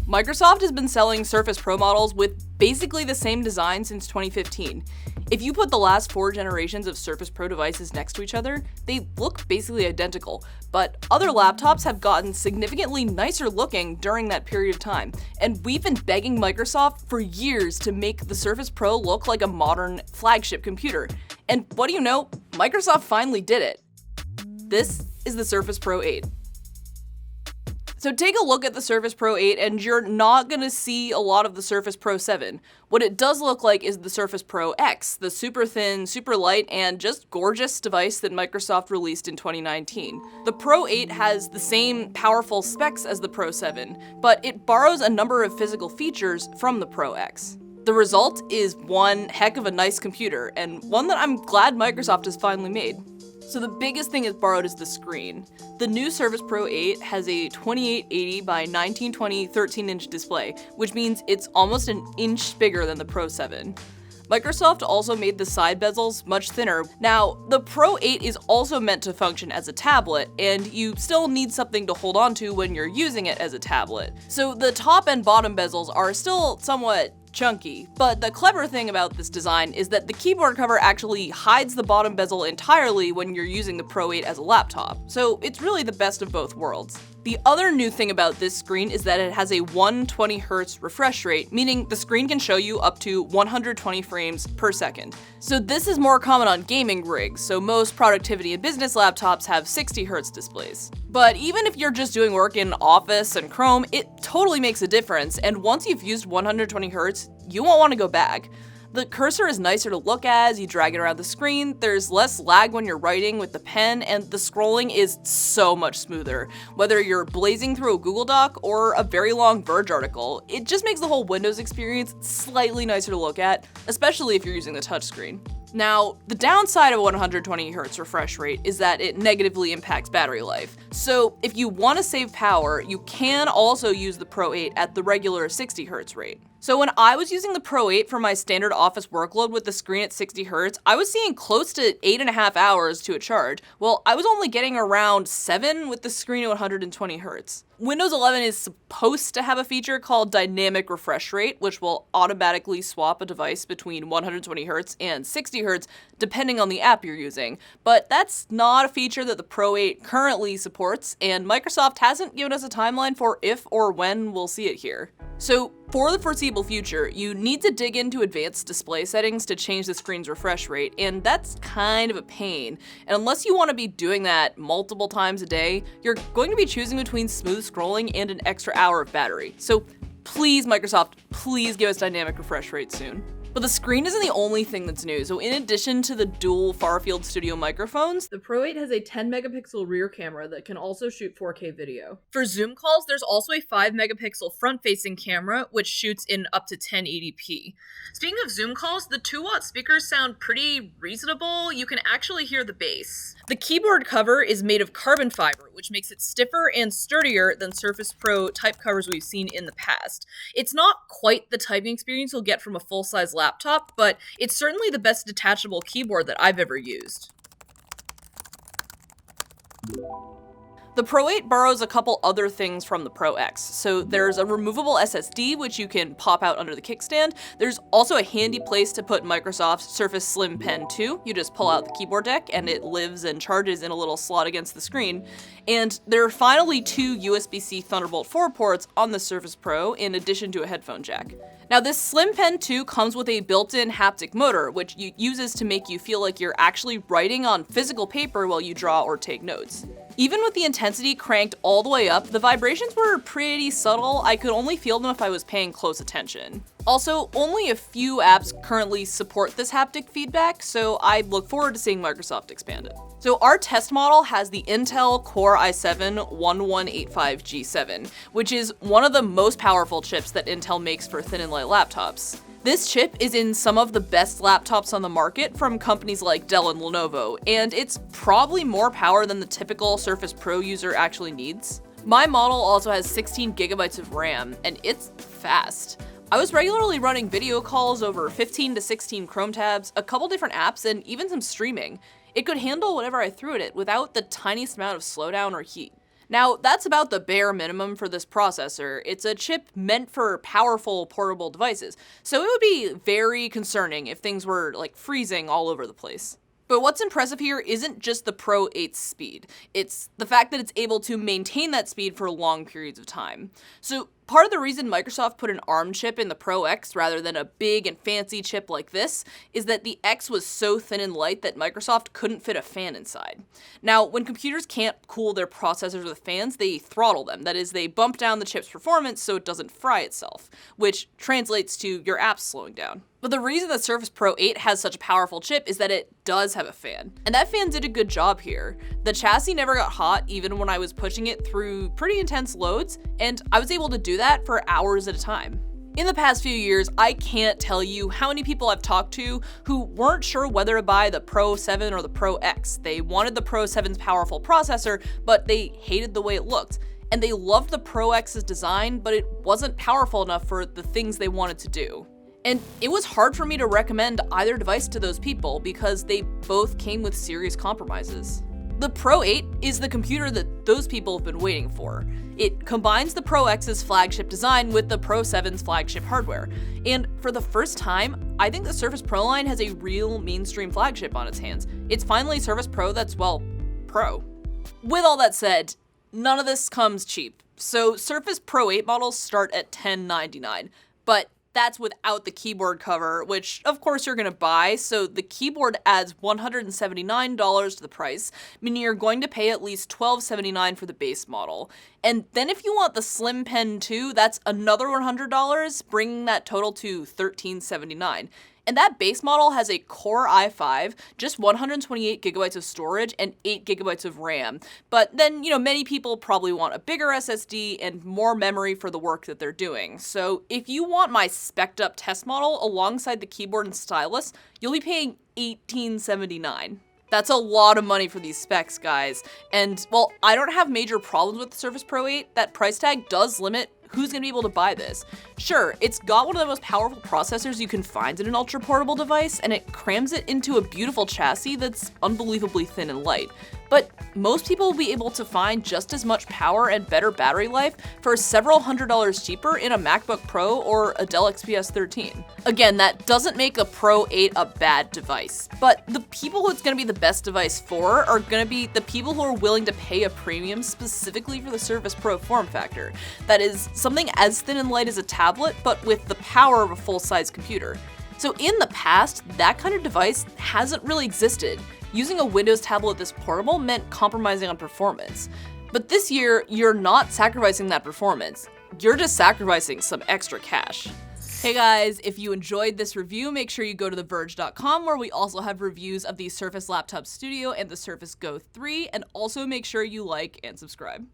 Microsoft has been selling Surface Pro models with basically the same design since 2015. If you put the last 4 generations of Surface Pro devices next to each other, they look basically identical, but other laptops have gotten significantly nicer looking during that period of time, and we've been begging Microsoft for years to make the Surface Pro look like a modern flagship computer. And what do you know? Microsoft finally did it. This is the Surface Pro 8. So take a look at the Surface Pro 8 and you're not going to see a lot of the Surface Pro 7. What it does look like is the Surface Pro X, the super thin, super light, and just gorgeous device that Microsoft released in 2019. The Pro 8 has the same powerful specs as the Pro 7, but it borrows a number of physical features from the Pro X. The result is one heck of a nice computer, and one that I'm glad Microsoft has finally made. So the biggest thing it's borrowed is the screen. The new Surface Pro 8 has a 2880 by 1920 13-inch display, which means it's almost an inch bigger than the Pro 7. Microsoft also made the side bezels much thinner. Now, the Pro 8 is also meant to function as a tablet, and you still need something to hold on to when you're using it as a tablet. So the top and bottom bezels are still somewhat chunky, but the clever thing about this design is that the keyboard cover actually hides the bottom bezel entirely when you're using the Pro 8 as a laptop, so it's really the best of both worlds. The other new thing about this screen is that it has a 120 Hz refresh rate, meaning the screen can show you up to 120 frames per second. So this is more common on gaming rigs, so most productivity and business laptops have 60 Hz displays. But even if you're just doing work in Office and Chrome, it totally makes a difference, and once you've used 120 Hz, you won't want to go back. The cursor is nicer to look at as you drag it around the screen, there's less lag when you're writing with the pen, and the scrolling is so much smoother. Whether you're blazing through a Google Doc or a very long Verge article, it just makes the whole Windows experience slightly nicer to look at, especially if you're using the touchscreen. Now, the downside of a 120 Hz refresh rate is that it negatively impacts battery life. So if you want to save power, you can also use the Pro 8 at the regular 60 Hz rate. So when I was using the Pro 8 for my standard office workload with the screen at 60 Hz, I was seeing close to 8.5 hours to a charge. Well, I was only getting around 7 with the screen at 120 Hz. Windows 11 is supposed to have a feature called dynamic refresh rate, which will automatically swap a device between 120 Hz and 60 Hz depending on the app you're using. But that's not a feature that the Pro 8 currently supports, and Microsoft hasn't given us a timeline for if or when we'll see it here. So for the foreseeable future, you need to dig into advanced display settings to change the screen's refresh rate, and that's kind of a pain. And unless you want to be doing that multiple times a day, you're going to be choosing between smooth scrolling and an extra hour of battery. So please, Microsoft, please give us dynamic refresh rate soon. But the screen isn't the only thing that's new, so in addition to the dual far-field studio microphones, the Pro 8 has a 10 megapixel rear camera that can also shoot 4K video. For Zoom calls, there's also a 5 megapixel front-facing camera, which shoots in up to 1080p. Speaking of Zoom calls, the 2-watt speakers sound pretty reasonable. You can actually hear the bass. The keyboard cover is made of carbon fiber, which makes it stiffer and sturdier than Surface Pro type covers we've seen in the past. It's not quite the typing experience you'll get from a full-size laptop, but it's certainly the best detachable keyboard that I've ever used. The Pro 8 borrows a couple other things from the Pro X. So there's a removable SSD, which you can pop out under the kickstand. There's also a handy place to put Microsoft's Surface Slim Pen 2. You just pull out the keyboard deck and it lives and charges in a little slot against the screen. And there are finally 2 USB-C Thunderbolt 4 ports on the Surface Pro, in addition to a headphone jack. Now, this Slim Pen 2 comes with a built-in haptic motor, which uses to make you feel like you're actually writing on physical paper while you draw or take notes. Even with the intensity cranked all the way up, the vibrations were pretty subtle. I could only feel them if I was paying close attention. Also, only a few apps currently support this haptic feedback, so I look forward to seeing Microsoft expand it. So our test model has the Intel Core i7-1185G7, which is one of the most powerful chips that Intel makes for thin and light laptops. This chip is in some of the best laptops on the market from companies like Dell and Lenovo, and it's probably more power than the typical Surface Pro user actually needs. My model also has 16 gigabytes of RAM, and it's fast. I was regularly running video calls over 15 to 16 Chrome tabs, a couple different apps, and even some streaming. It could handle whatever I threw at it without the tiniest amount of slowdown or heat. Now, that's about the bare minimum for this processor. It's a chip meant for powerful portable devices, so it would be very concerning if things were like freezing all over the place. But what's impressive here isn't just the Pro 8's speed, it's the fact that it's able to maintain that speed for long periods of time. So part of the reason Microsoft put an ARM chip in the Pro X rather than a big and fancy chip like this is that the X was so thin and light that Microsoft couldn't fit a fan inside. Now, when computers can't cool their processors with fans, they throttle them. That is, they bump down the chip's performance so it doesn't fry itself, which translates to your apps slowing down. But the reason the Surface Pro 8 has such a powerful chip is that it does have a fan. And that fan did a good job here. The chassis never got hot even when I was pushing it through pretty intense loads, and I was able to do that for hours at a time. In the past few years, I can't tell you how many people I've talked to who weren't sure whether to buy the Pro 7 or the Pro X. They wanted the Pro 7's powerful processor, but they hated the way it looked. And they loved the Pro X's design, but it wasn't powerful enough for the things they wanted to do. And it was hard for me to recommend either device to those people because they both came with serious compromises. The Pro 8 is the computer that those people have been waiting for. It combines the Pro X's flagship design with the Pro 7's flagship hardware. And for the first time, I think the Surface Pro line has a real mainstream flagship on its hands. It's finally a Surface Pro that's, well, pro. With all that said, none of this comes cheap. So Surface Pro 8 models start at $1099, but that's without the keyboard cover, which of course you're gonna buy, so the keyboard adds $179 to the price, meaning you're going to pay at least $1279 for the base model. And then if you want the Slim Pen too, that's another $100, bringing that total to $1379. And that base model has a Core i5, just 128 gigabytes of storage, and 8 gigabytes of RAM. But then, many people probably want a bigger SSD and more memory for the work that they're doing. So if you want my spec'd up test model alongside the keyboard and stylus, you'll be paying $1879. That's a lot of money for these specs, guys. And while I don't have major problems with the Surface Pro 8, that price tag does limit who's gonna be able to buy this. Sure, it's got one of the most powerful processors you can find in an ultra-portable device, and it crams it into a beautiful chassis that's unbelievably thin and light. But most people will be able to find just as much power and better battery life for several $100s cheaper in a MacBook Pro or a Dell XPS 13. Again, that doesn't make a Pro 8 a bad device, but the people who it's gonna be the best device for are gonna be the people who are willing to pay a premium specifically for the Surface Pro form factor. That is, something as thin and light as a tablet, but with the power of a full-size computer. So in the past, that kind of device hasn't really existed. Using a Windows tablet this portable meant compromising on performance. But this year, you're not sacrificing that performance. You're just sacrificing some extra cash. Hey guys, if you enjoyed this review, make sure you go to theverge.com where we also have reviews of the Surface Laptop Studio and the Surface Go 3, and also make sure you like and subscribe.